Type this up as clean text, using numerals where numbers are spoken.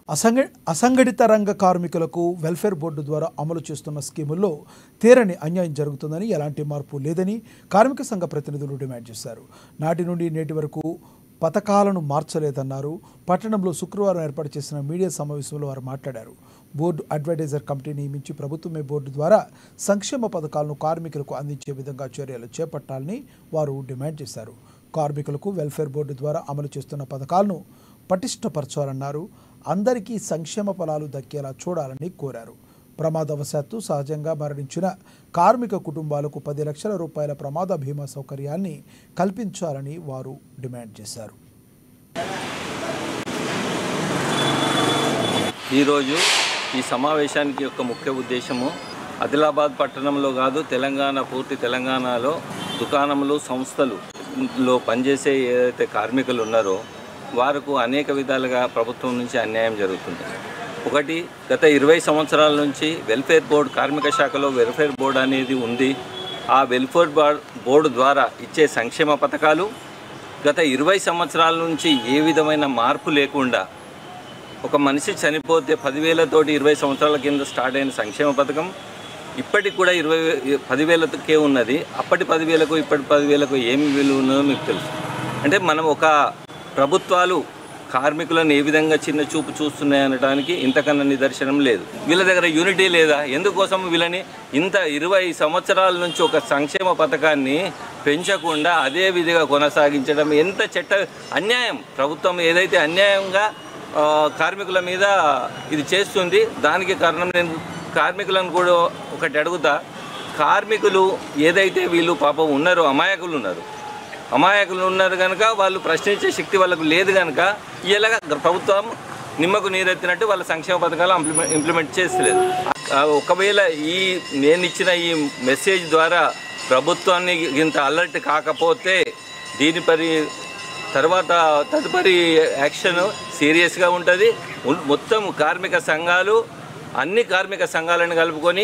అసంఘటిత రంగ కార్మికులకు వెల్ఫేర్ బోర్డు ద్వారా అమలు చేస్తున్న స్కీముల్లో తీరని అన్యాయం జరుగుతుందని, ఎలాంటి మార్పు లేదని కార్మిక సంఘ ప్రతినిధులు డిమాండ్ చేశారు. నాటి నుండి నేటి వరకు పథకాలను మార్చలేదన్నారు. పట్టణంలో శుక్రవారం ఏర్పాటు చేసిన మీడియా సమావేశంలో వారు మాట్లాడారు. బోర్డు అడ్వైజర్ కమిటీ నియమించి ప్రభుత్వమే బోర్డు ద్వారా సంక్షేమ పథకాలను కార్మికులకు అందించే విధంగా చర్యలు చేపట్టాలని వారు డిమాండ్ చేశారు. కార్మికులకు వెల్ఫేర్ బోర్డు ద్వారా అమలు చేస్తున్న పథకాలను పటిష్టపరచాలన్నారు. అందరికీ సంక్షేమ ఫలాలు దక్కేలా చూడాలని కోరారు. ప్రమాదవశాత్తు సహజంగా మరణించిన కార్మిక కుటుంబాలకు 10 లక్షల రూపాయల ప్రమాద బీమా సౌకర్యాన్ని కల్పించాలని వారు డిమాండ్ చేశారు. ఈరోజు ఈ సమావేశానికి యొక్క ముఖ్య ఉద్దేశము ఆదిలాబాద్ పట్టణంలో కాదు, పూర్తి తెలంగాణలో దుకాణములు, సంస్థలలో పనిచేసే ఏదైతే కార్మికులు ఉన్నారో వారికి అనేక విధాలుగా ప్రభుత్వం నుంచి అన్యాయం జరుగుతుంది. ఒకటి, గత 20 సంవత్సరాల నుంచి వెల్ఫేర్ బోర్డు, కార్మిక శాఖలో వెల్ఫేర్ బోర్డు అనేది ఉంది. ఆ వెల్ఫేర్ బోర్డు ద్వారా ఇచ్చే సంక్షేమ పథకాలు గత 20 సంవత్సరాల నుంచి ఏ విధమైన మార్పు లేకుండా, ఒక మనిషి చనిపోతే 10,000తోటి 20 సంవత్సరాల కింద స్టార్ట్ అయిన సంక్షేమ పథకం ఇప్పటికి కూడా 10,000కే ఉన్నది. అప్పటి 10,000కు ఇప్పటి 10,000కు ఏమి విలువ ఉన్నదో మీకు తెలుసు. అంటే మనం ఒక ప్రభుత్వాలు కార్మికులను ఏ విధంగా చిన్న చూపు చూస్తున్నాయి అనడానికి ఇంతకన్నా నిదర్శనం లేదు. వీళ్ళ దగ్గర యూనిటీ లేదా? ఎందుకోసం వీళ్ళని ఇంత 20 సంవత్సరాల నుంచి ఒక సంక్షేమ పథకాన్ని పెంచకుండా అదే విధిగా కొనసాగించడం ఎంత అన్యాయం. ప్రభుత్వం ఏదైతే అన్యాయంగా కార్మికుల మీద ఇది చేస్తుంది, దానికి కారణం నేను కార్మికులను కూడా ఒకటి అడుగుతా. కార్మికులు ఏదైతే వీళ్ళు పాపం ఉన్నారో, అమాయకులు ఉన్నారు కనుక వాళ్ళు ప్రశ్నించే శక్తి వాళ్ళకు లేదు కనుక ఇలాగ ప్రభుత్వం నిమ్మకు నీరెత్తినట్టు వాళ్ళ సంక్షేమ పథకాలు ఇంప్లిమెంట్ చేస్తలేదు. ఒకవేళ నేను ఇచ్చిన ఈ మెసేజ్ ద్వారా ప్రభుత్వాన్ని ఇంత అలర్ట్ కాకపోతే తదుపరి యాక్షన్ సీరియస్గా ఉంటుంది. మొత్తం కార్మిక సంఘాలు, అన్ని కార్మిక సంఘాలను కలుపుకొని